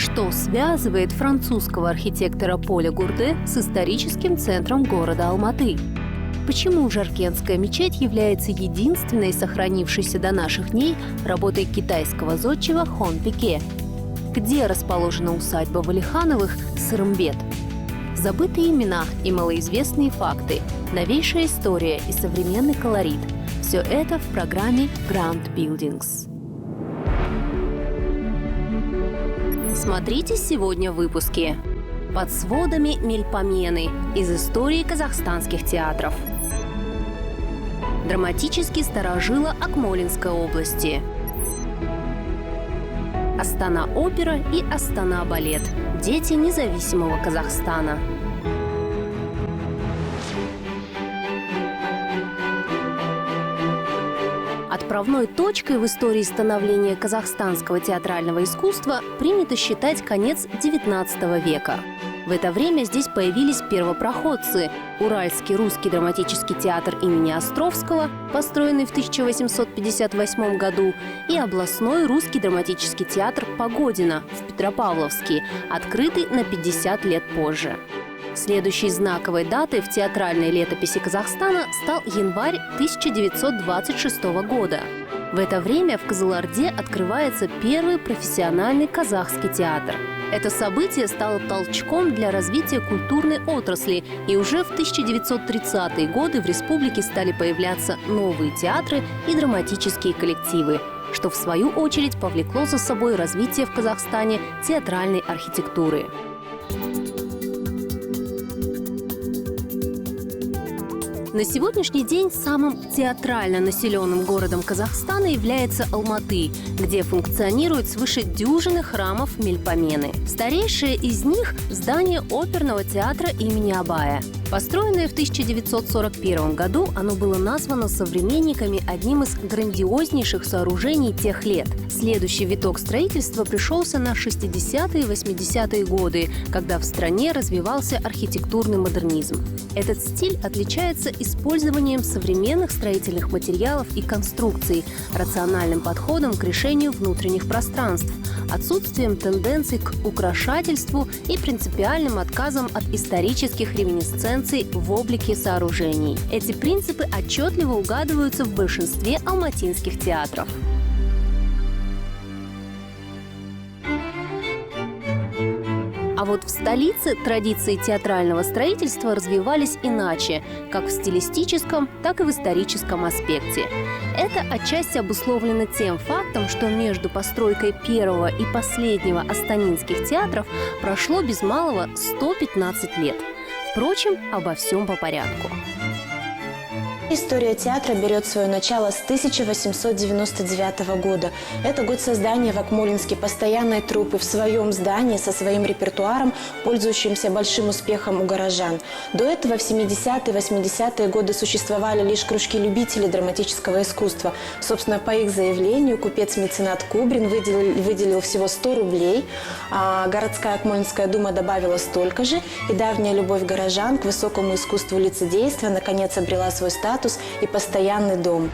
Что связывает французского архитектора Поля Гурде с историческим центром города Алматы? Почему Жаркентская мечеть является единственной сохранившейся до наших дней работой китайского зодчего Хон Пике? Где расположена усадьба Валихановых Сырымбет? Забытые имена и малоизвестные факты, новейшая история и современный колорит – все это в программе Grand Buildings. Смотрите сегодня в выпуске. Под сводами Мельпомены из истории казахстанских театров. Драматический старожило Акмолинской области. Астана-опера и Астана-балет. Дети независимого Казахстана. Отправной точкой в истории становления казахстанского театрального искусства принято считать конец XIX века. В это время здесь появились первопроходцы – Уральский русский драматический театр имени Островского, построенный в 1858 году, и областной русский драматический театр Погодина в Петропавловске, открытый на 50 лет позже. Следующей знаковой датой в театральной летописи Казахстана стал январь 1926 года. В это время в Кызылорде открывается первый профессиональный казахский театр. Это событие стало толчком для развития культурной отрасли, и уже в 1930-е годы в республике стали появляться новые театры и драматические коллективы, что в свою очередь повлекло за собой развитие в Казахстане театральной архитектуры. На сегодняшний день самым театрально населенным городом Казахстана является Алматы, где функционирует свыше дюжины храмов Мельпомены. Старейшее из них – здание оперного театра имени Абая. Построенное в 1941 году, оно было названо современниками одним из грандиознейших сооружений тех лет. Следующий виток строительства пришелся на 60-е и 80-е годы, когда в стране развивался архитектурный модернизм. Этот стиль отличается использованием современных строительных материалов и конструкций, рациональным подходом к решению внутренних пространств, отсутствием тенденций к украшательству и принципиальным отказом от исторических реминисценций в облике сооружений. Эти принципы отчетливо угадываются в большинстве алматинских театров. А вот в столице традиции театрального строительства развивались иначе, как в стилистическом, так и в историческом аспекте. Это отчасти обусловлено тем фактом, что между постройкой первого и последнего астанинских театров прошло без малого 115 лет. Впрочем, обо всем по порядку. История театра берет свое начало с 1899 года. Это год создания в Акмолинске постоянной труппы в своем здании со своим репертуаром, пользующимся большим успехом у горожан. До этого в 70-е и 80-е годы существовали лишь кружки любителей драматического искусства. Собственно, по их заявлению купец-меценат Кубрин выделил всего 100 рублей, а городская Акмолинская дума добавила столько же, и давняя любовь горожан к высокому искусству лицедействия наконец обрела свой статус и постоянный дом.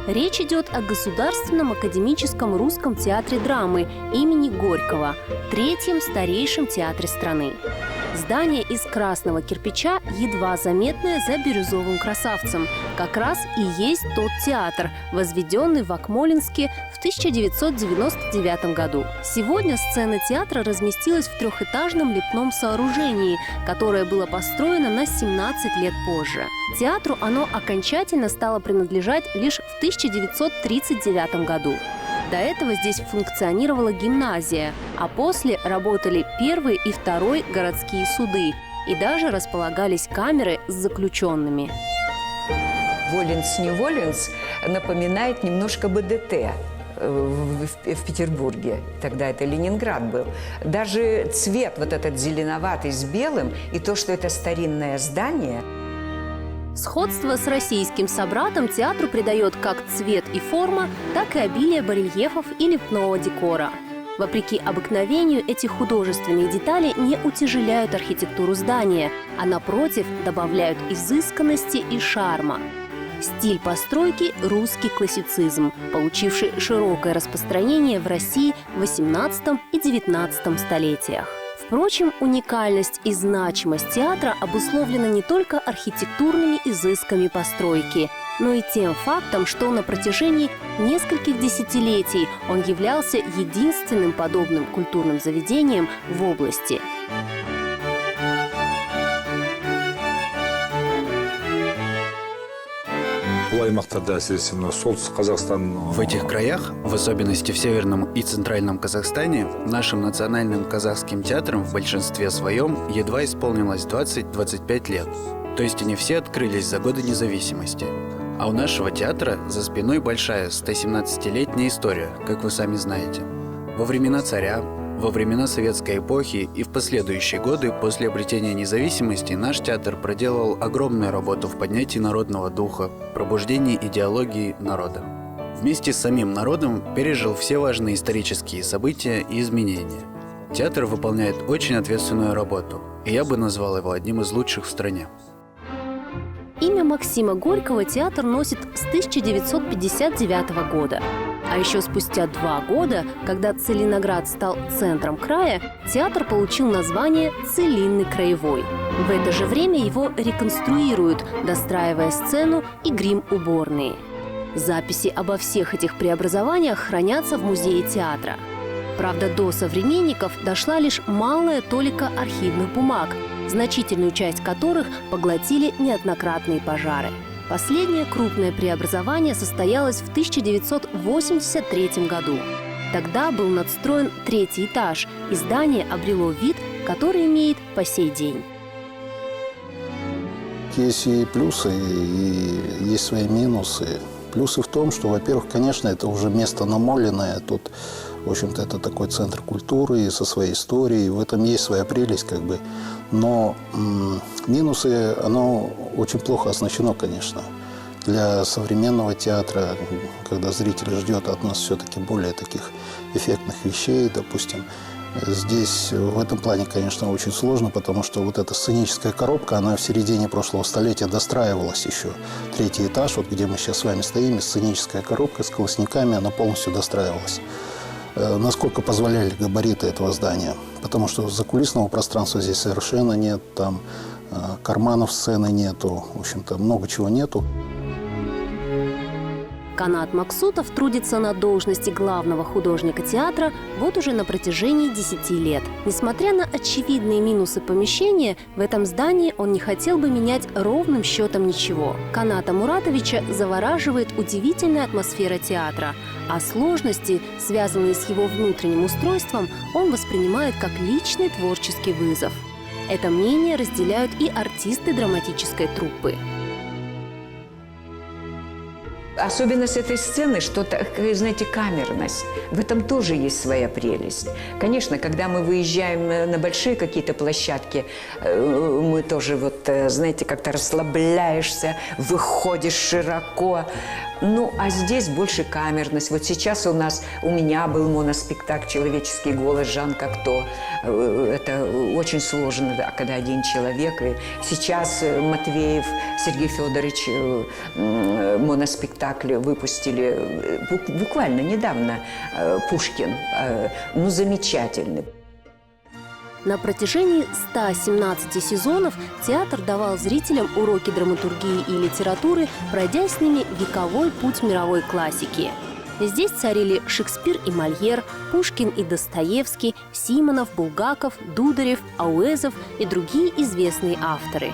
Речь идет о Государственном академическом русском театре драмы имени Горького, третьем старейшем театре страны. Здание из красного кирпича, едва заметное за бирюзовым красавцем, как раз и есть тот театр, возведенный в Акмолинске в 1999 году. Сегодня сцена театра разместилась в трехэтажном лепном сооружении, которое было построено на 17 лет позже. Театру оно окончательно стало принадлежать лишь в 1939 году. До этого здесь функционировала гимназия, а после работали первый и второй городские суды, и даже располагались камеры с заключенными. Воленс-Неволенс напоминает немножко БДТ в Петербурге. Тогда это Ленинград был. Даже цвет вот этот зеленоватый с белым и то, что это старинное здание. Сходство с российским собратом театру придает как цвет и форма, так и обилие барельефов и лепного декора. Вопреки обыкновению, эти художественные детали не утяжеляют архитектуру здания, а напротив добавляют изысканности и шарма. Стиль постройки – русский классицизм, получивший широкое распространение в России в XVIII и XIX столетиях. Впрочем, уникальность и значимость театра обусловлена не только архитектурными изысками постройки, но и тем фактом, что на протяжении нескольких десятилетий он являлся единственным подобным культурным заведением в области. В этих краях, в особенности в Северном и Центральном Казахстане, нашим национальным казахским театрам в большинстве своем едва исполнилось 20-25 лет. То есть они все открылись за годы независимости. А у нашего театра за спиной большая 117-летняя история, как вы сами знаете. Во времена царя, во времена советской эпохи и в последующие годы после обретения независимости наш театр проделал огромную работу в поднятии народного духа, пробуждении идеологии народа. Вместе с самим народом пережил все важные исторические события и изменения. Театр выполняет очень ответственную работу, и я бы назвал его одним из лучших в стране. Имя Максима Горького театр носит с 1959 года. А еще спустя 2 года, когда Целиноград стал центром края, театр получил название «Целинный краевой». В это же время его реконструируют, достраивая сцену и грим-уборные. Записи обо всех этих преобразованиях хранятся в музее театра. Правда, до современников дошла лишь малая толика архивных бумаг, значительную часть которых поглотили неоднократные пожары. Последнее крупное преобразование состоялось в 1983 году. Тогда был надстроен 3-й этаж, и здание обрело вид, который имеет по сей день. Есть и плюсы, и есть свои минусы. Плюсы в том, что, во-первых, конечно, это уже место намоленное. Тут, в общем-то, это такой центр культуры со своей историей. В этом есть своя прелесть, как бы. Но минусы, оно очень плохо оснащено, конечно. Для современного театра, когда зритель ждет от нас все-таки более таких эффектных вещей, допустим, здесь в этом плане, конечно, очень сложно, потому что вот эта сценическая коробка, она в середине прошлого столетия достраивалась еще. 3-й этаж, вот где мы сейчас с вами стоим, сценическая коробка с колосниками, она полностью достраивалась. Насколько позволяли габариты этого здания. Потому что закулисного пространства здесь совершенно нет, там карманов сцены нету, в общем-то, много чего нету. Канат Максутов трудится на должности главного художника театра вот уже на протяжении 10 лет. Несмотря на очевидные минусы помещения, в этом здании он не хотел бы менять ровным счетом ничего. Каната Муратовича завораживает удивительная атмосфера театра, а сложности, связанные с его внутренним устройством, он воспринимает как личный творческий вызов. Это мнение разделяют и артисты драматической труппы. Особенность этой сцены, что такая, знаете, камерность. В этом тоже есть своя прелесть. Конечно, когда мы выезжаем на большие какие-то площадки, мы тоже, вот, знаете, как-то расслабляешься, выходишь широко. Ну, а здесь больше камерность. Вот сейчас у меня был моноспектакль «Человеческий голос» Жан Кокто. Это очень сложно, да, когда один человек. И сейчас Матвеев Сергей Федорович моноспектакль выпустили буквально недавно, Пушкин. Ну, замечательный. На протяжении 117 сезонов театр давал зрителям уроки драматургии и литературы, пройдя с ними вековой путь мировой классики. Здесь царили Шекспир и Мольер, Пушкин и Достоевский, Симонов, Булгаков, Дударев, Ауэзов и другие известные авторы.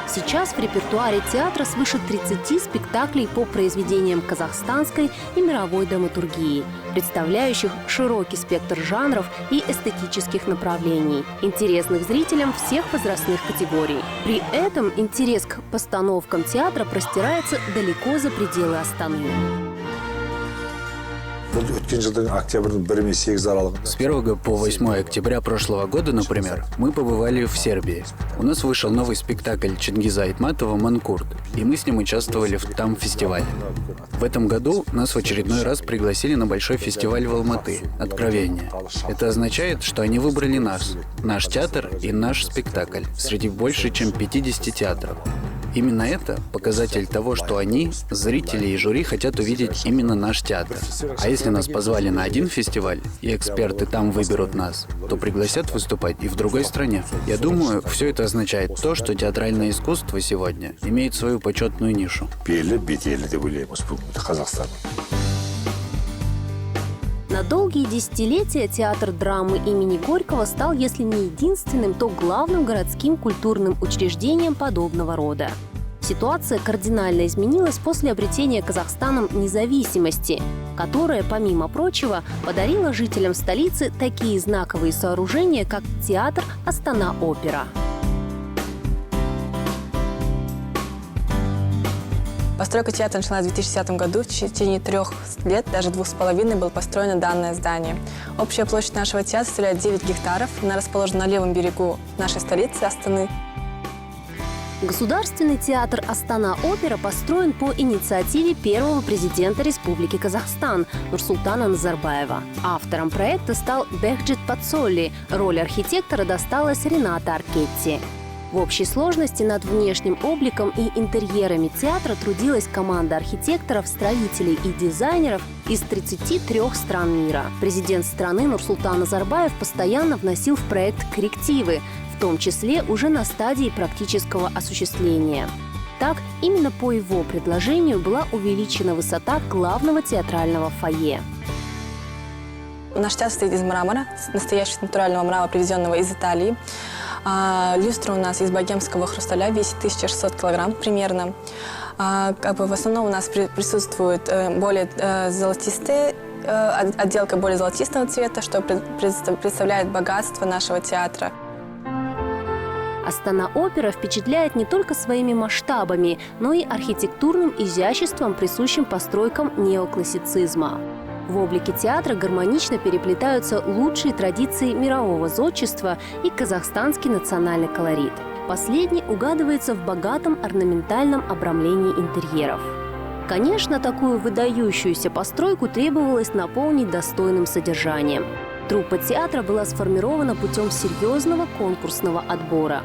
Сейчас в репертуаре театра свыше 30 спектаклей по произведениям казахстанской и мировой драматургии, представляющих широкий спектр жанров и эстетических направлений, интересных зрителям всех возрастных категорий. При этом интерес к постановкам театра простирается далеко за пределы Астаны. С 1 по 8 октября прошлого года, например, мы побывали в Сербии. У нас вышел новый спектакль Чингиза Айтматова «Манкурт», и мы с ним участвовали в там фестивале. В этом году нас в очередной раз пригласили на большой фестиваль в Алматы «Откровение». Это означает, что они выбрали нас, наш театр и наш спектакль среди больше чем 50 театров. Именно это показатель того, что они, зрители и жюри, хотят увидеть именно наш театр. А если нас позвали на один фестиваль, и эксперты там выберут нас, то пригласят выступать и в другой стране. Я думаю, все это означает то, что театральное искусство сегодня имеет свою почетную нишу. На долгие десятилетия театр драмы имени Горького стал, если не единственным, то главным городским культурным учреждением подобного рода. Ситуация кардинально изменилась после обретения Казахстаном независимости, которая, помимо прочего, подарила жителям столицы такие знаковые сооружения, как театр Астана-Опера. Постройка театра началась в 2010 году. В течение 3 лет, даже 2,5, было построено данное здание. Общая площадь нашего театра составляет 9 гектаров. Она расположена на левом берегу нашей столицы Астаны. Государственный театр Астана-Опера построен по инициативе первого президента Республики Казахстан Нурсултана Назарбаева. Автором проекта стал Бехджет Пацолли. Роль архитектора досталась Рената Аркетти. В общей сложности над внешним обликом и интерьерами театра трудилась команда архитекторов, строителей и дизайнеров из 33 стран мира. Президент страны Нурсултан Назарбаев постоянно вносил в проект коррективы, в том числе уже на стадии практического осуществления. Так, именно по его предложению была увеличена высота главного театрального фойе. Наш театр состоит из мрамора, настоящего натурального мрамора, привезенного из Италии. Люстра у нас из богемского хрусталя, весит 1600 килограмм примерно. В основном у нас присутствует более золотистая отделка более золотистого цвета, что представляет богатство нашего театра. Астана-Опера впечатляет не только своими масштабами, но и архитектурным изяществом, присущим постройкам неоклассицизма. В облике театра гармонично переплетаются лучшие традиции мирового зодчества и казахстанский национальный колорит. Последний угадывается в богатом орнаментальном обрамлении интерьеров. Конечно, такую выдающуюся постройку требовалось наполнить достойным содержанием. Труппа театра была сформирована путем серьезного конкурсного отбора.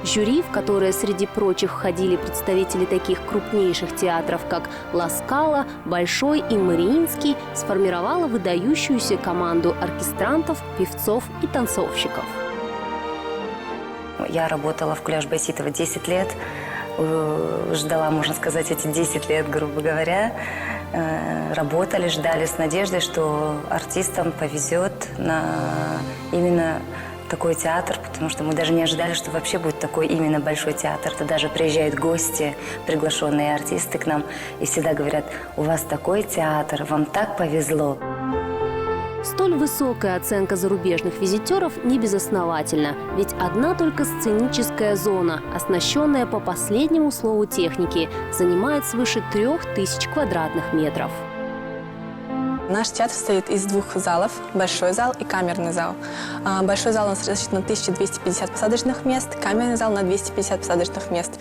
Жюри, в которое среди прочих входили представители таких крупнейших театров, как Ла Скала, Большой и Мариинский, сформировало выдающуюся команду оркестрантов, певцов и танцовщиков. Я работала в Куляш Байситова 10 лет, ждала, можно сказать, эти 10 лет, грубо говоря. Работали, ждали с надеждой, что артистам повезет на именно такой театр, потому что мы даже не ожидали, что вообще будет такой именно большой театр. То даже приезжают гости, приглашенные артисты к нам, и всегда говорят: у вас такой театр, вам так повезло. Столь высокая оценка зарубежных визитеров не безосновательна, ведь одна только сценическая зона, оснащенная по последнему слову техники, занимает свыше 3000 квадратных метров. Наш театр состоит из 2 залов – большой зал и камерный зал. Большой зал у нас рассчитан на 1250 посадочных мест, камерный зал на 250 посадочных мест.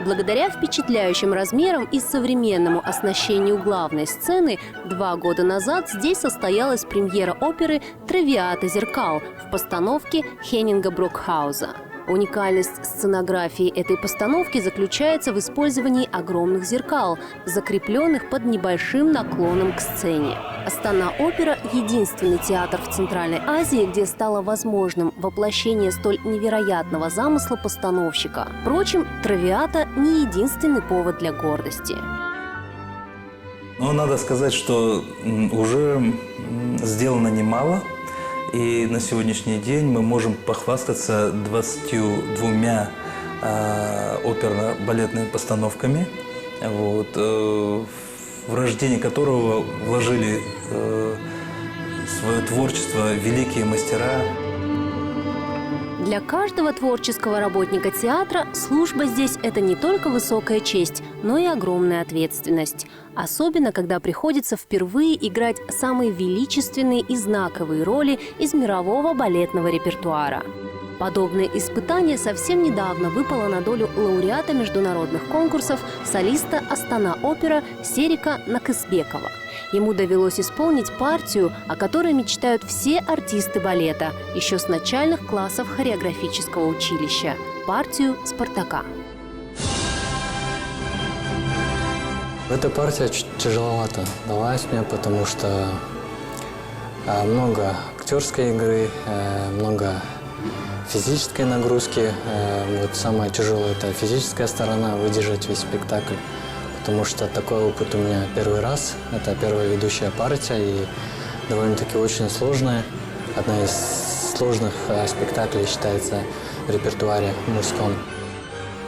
Благодаря впечатляющим размерам и современному оснащению главной сцены 2 года назад здесь состоялась премьера оперы «Травиата зеркал» в постановке Хеннинга Брокхауза. Уникальность сценографии этой постановки заключается в использовании огромных зеркал, закрепленных под небольшим наклоном к сцене. Астана-Опера – единственный театр в Центральной Азии, где стало возможным воплощение столь невероятного замысла постановщика. Впрочем, «Травиата» – не единственный повод для гордости. Но надо сказать, что уже сделано немало. И на сегодняшний день мы можем похвастаться 22 оперно-балетными постановками, в рождение которого вложили свое творчество великие мастера. Для каждого творческого работника театра служба здесь – это не только высокая честь, но и огромная ответственность. Особенно, когда приходится впервые играть самые величественные и знаковые роли из мирового балетного репертуара. Подобное испытание совсем недавно выпало на долю лауреата международных конкурсов, солиста Астана-Опера Серика Накысбекова. Ему довелось исполнить партию, о которой мечтают все артисты балета еще с начальных классов хореографического училища – партию «Спартака». Эта партия тяжеловато далась мне, потому что много актерской игры, много физической нагрузки. Вот самое тяжелое – это физическая сторона, выдержать весь спектакль. Потому что такой опыт у меня первый раз. Это первая ведущая партия и довольно-таки очень сложная. Одна из сложных спектаклей считается в репертуаре мужском.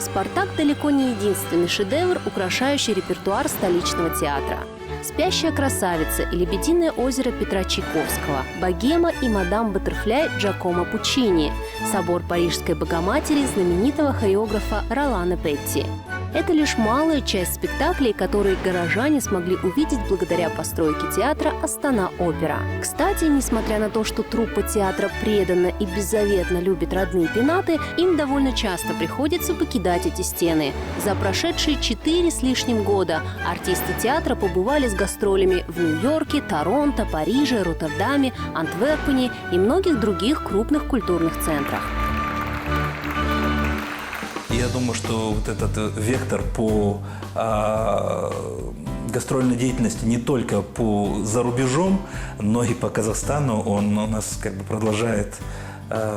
«Спартак» далеко не единственный шедевр, украшающий репертуар столичного театра. «Спящая красавица» и «Лебединое озеро» Петра Чайковского, «Богема» и «Мадам Баттерфляй» Джакомо Пуччини, «Собор Парижской Богоматери» знаменитого хореографа Ролана Петти. Это лишь малая часть спектаклей, которые горожане смогли увидеть благодаря постройке театра «Астана-опера». Кстати, несмотря на то, что труппа театра преданно и беззаветно любит родные пенаты, им довольно часто приходится покидать эти стены. За прошедшие 4 с лишним года артисты театра побывали с гастролями в Нью-Йорке, Торонто, Париже, Роттердаме, Антверпене и многих других крупных культурных центрах. Я думаю, что вот этот вектор по гастрольной деятельности не только за рубежом, но и по Казахстану, он у нас как бы продолжает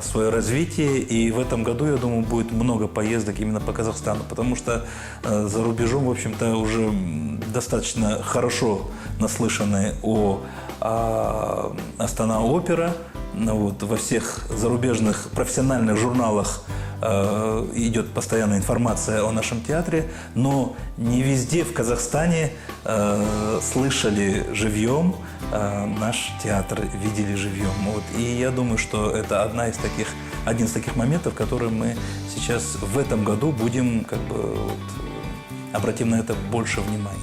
свое развитие. И в этом году, я думаю, будет много поездок именно по Казахстану, потому что за рубежом, в общем-то, уже достаточно хорошо наслышаны о Астана-опера. Вот, во всех зарубежных профессиональных журналах идет постоянная информация о нашем театре, но не везде в Казахстане слышали живьем наш театр, видели живьем. Вот. И я думаю, что это один из таких моментов, которые мы сейчас в этом году будем обратим на это больше внимания.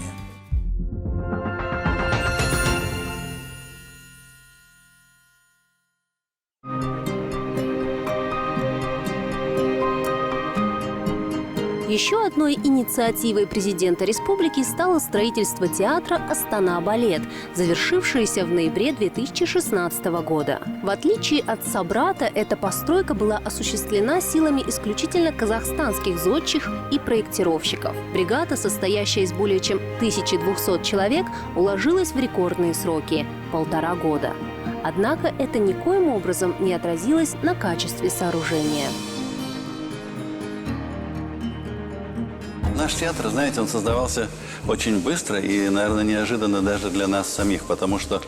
Еще одной инициативой президента республики стало строительство театра «Астана-балет», завершившееся в ноябре 2016 года. В отличие от собрата, эта постройка была осуществлена силами исключительно казахстанских зодчих и проектировщиков. Бригада, состоящая из более чем 1200 человек, уложилась в рекордные сроки – 1,5 года. Однако это никоим образом не отразилось на качестве сооружения. Наш театр, знаете, он создавался очень быстро и, наверное, неожиданно даже для нас самих, потому что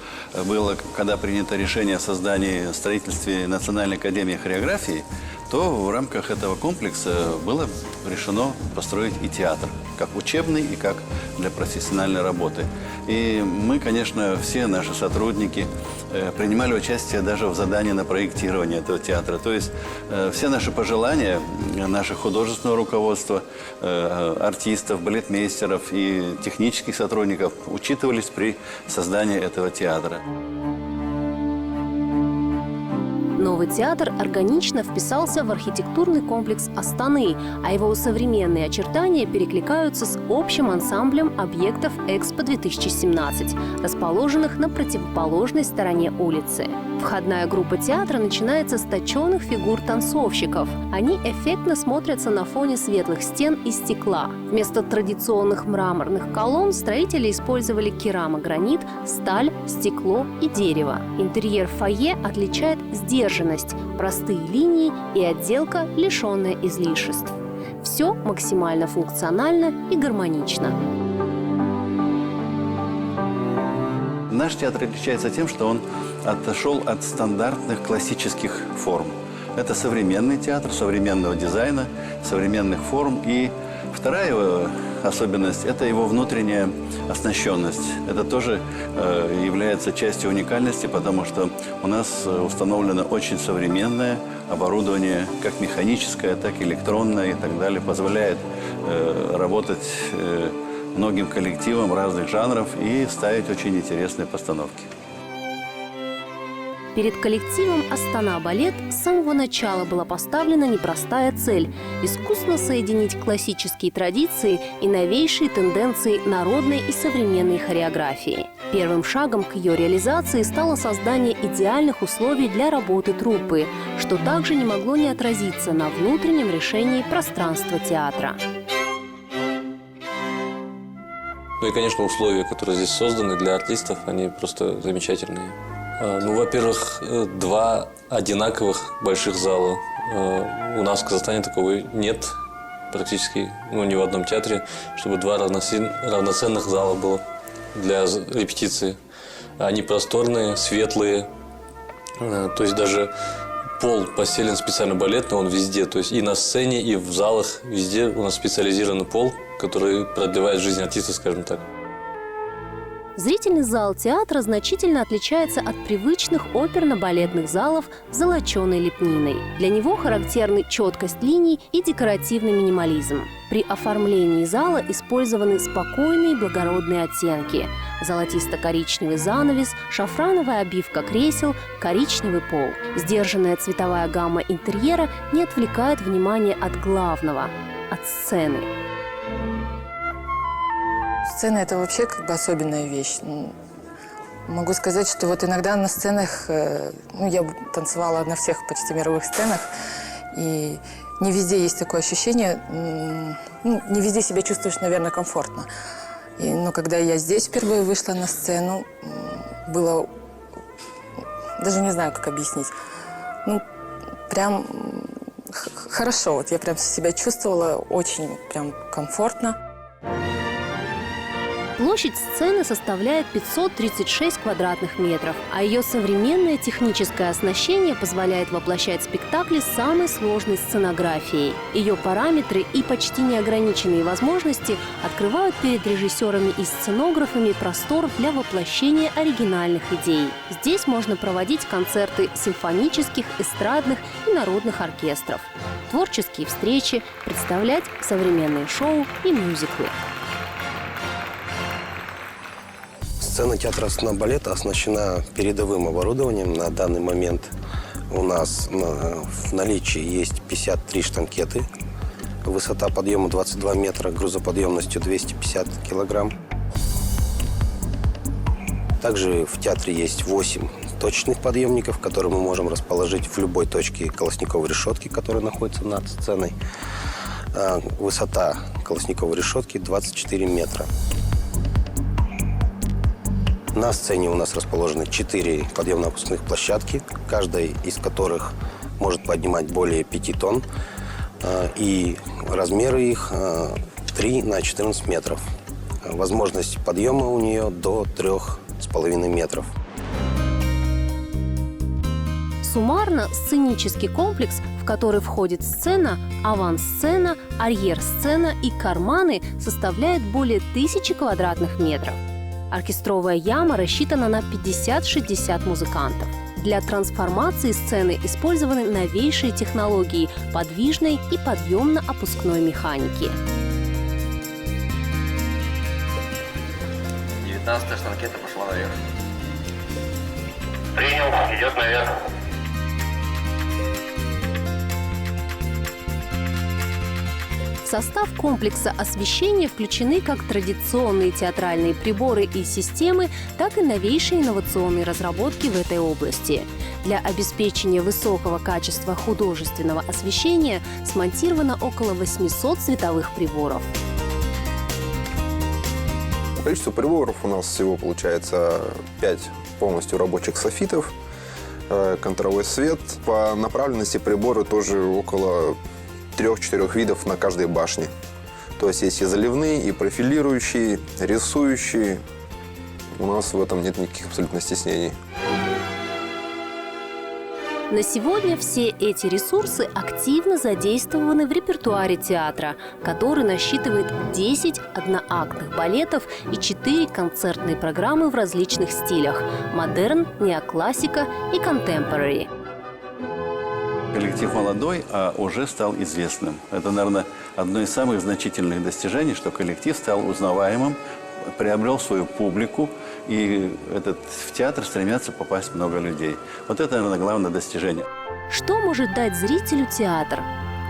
было, когда принято решение о создании, строительстве Национальной академии хореографии, то в рамках этого комплекса было решено построить и театр, как учебный и как для профессиональной работы. И мы, конечно, все наши сотрудники принимали участие даже в задании на проектирование этого театра. То есть все наши пожелания, наше художественное руководство, артистов, балетмейстеров и технических сотрудников учитывались при создании этого театра. Новый театр органично вписался в архитектурный комплекс Астаны, а его современные очертания перекликаются с общим ансамблем объектов Экспо-2017, расположенных на противоположной стороне улицы. Входная группа театра начинается с точенных фигур танцовщиков. Они эффектно смотрятся на фоне светлых стен из стекла. Вместо традиционных мраморных колонн строители использовали керамогранит, сталь, стекло и дерево. Интерьер фойе отличает сдержанность, простые линии и отделка, лишенная излишеств. Все максимально функционально и гармонично. Наш театр отличается тем, что он отошел от стандартных классических форм. Это современный театр, современного дизайна, современных форм. И вторая его особенность – это его внутренняя оснащенность. Это тоже является частью уникальности, потому что у нас установлено очень современное оборудование, как механическое, так и электронное и так далее, позволяет работать многим коллективам разных жанров и ставить очень интересные постановки. Перед коллективом «Астана-балет» с самого начала была поставлена непростая цель – искусно соединить классические традиции и новейшие тенденции народной и современной хореографии. Первым шагом к ее реализации стало создание идеальных условий для работы труппы, что также не могло не отразиться на внутреннем решении пространства театра. Ну и, конечно, условия, которые здесь созданы для артистов, они просто замечательные. Ну, во-первых, 2 одинаковых больших зала. У нас в Казахстане такого нет практически, ну, ни в одном театре, чтобы 2 равноценных зала было для репетиции. Они просторные, светлые, то есть даже пол постелен специально балетный, он везде, то есть и на сцене, и в залах, везде у нас специализированный пол, который продлевает жизнь артиста, скажем так. Зрительный зал театра значительно отличается от привычных оперно-балетных залов с золоченой лепниной. Для него характерны четкость линий и декоративный минимализм. При оформлении зала использованы спокойные благородные оттенки. Золотисто-коричневый занавес, шафрановая обивка кресел, коричневый пол. Сдержанная цветовая гамма интерьера не отвлекает внимание от главного – от сцены. Сцена – это вообще как бы особенная вещь. Могу сказать, что вот иногда на сценах, я танцевала на всех почти мировых сценах, и не везде есть такое ощущение, не везде себя чувствуешь, наверное, комфортно. Но когда я здесь впервые вышла на сцену, было, даже не знаю, как объяснить, прям хорошо, вот я прям себя чувствовала очень прям комфортно. Площадь сцены составляет 536 квадратных метров, а ее современное техническое оснащение позволяет воплощать спектакли с самой сложной сценографией. Ее параметры и почти неограниченные возможности открывают перед режиссерами и сценографами простор для воплощения оригинальных идей. Здесь можно проводить концерты симфонических, эстрадных и народных оркестров, творческие встречи, представлять современные шоу и мюзиклы. Сцена театра балета оснащена передовым оборудованием. На данный момент у нас в наличии есть 53 штанкеты. Высота подъема 22 метра, грузоподъемностью 250 килограмм. Также в театре есть 8 точечных подъемников, которые мы можем расположить в любой точке колосниковой решетки, которая находится над сценой. Высота колосниковой решетки 24 метра. На сцене у нас расположены 4 подъемно-опускных площадки, каждая из которых может поднимать более 5 тонн. И размеры их 3 на 14 метров. Возможность подъема у нее до 3,5 метров. Суммарно сценический комплекс, в который входит сцена, авансцена, арьер-сцена и карманы, составляет более 1000 квадратных метров. Оркестровая яма рассчитана на 50-60 музыкантов. Для трансформации сцены использованы новейшие технологии подвижной и подъемно-опускной механики. 19-я штанкета пошла наверх. Принял, идет наверх. В состав комплекса освещения включены как традиционные театральные приборы и системы, так и новейшие инновационные разработки в этой области. Для обеспечения высокого качества художественного освещения смонтировано около 800 световых приборов. Количество приборов у нас всего получается 5 полностью рабочих софитов, контровой свет. По направленности приборы тоже около 3-4 видов на каждой башне. То есть есть и заливные, и профилирующие, рисующие. У нас в этом нет никаких абсолютно стеснений. На сегодня все эти ресурсы активно задействованы в репертуаре театра, который насчитывает 10 одноактных балетов и 4 концертные программы в различных стилях – модерн, неоклассика и контемпорари. Коллектив молодой, а уже стал известным. Это, наверное, одно из самых значительных достижений, что коллектив стал узнаваемым, приобрел свою публику, и в театр стремятся попасть много людей. Вот это, наверное, главное достижение. Что может дать зрителю театр?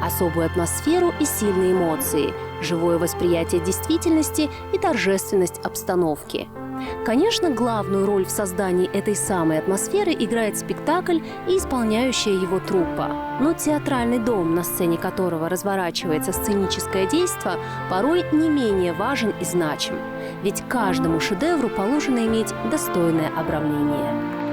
Особую атмосферу и сильные эмоции, живое восприятие действительности и торжественность обстановки. Конечно, главную роль в создании этой самой атмосферы играет спектакль и исполняющая его труппа. Но театральный дом, на сцене которого разворачивается сценическое действо, порой не менее важен и значим. Ведь каждому шедевру положено иметь достойное обрамление.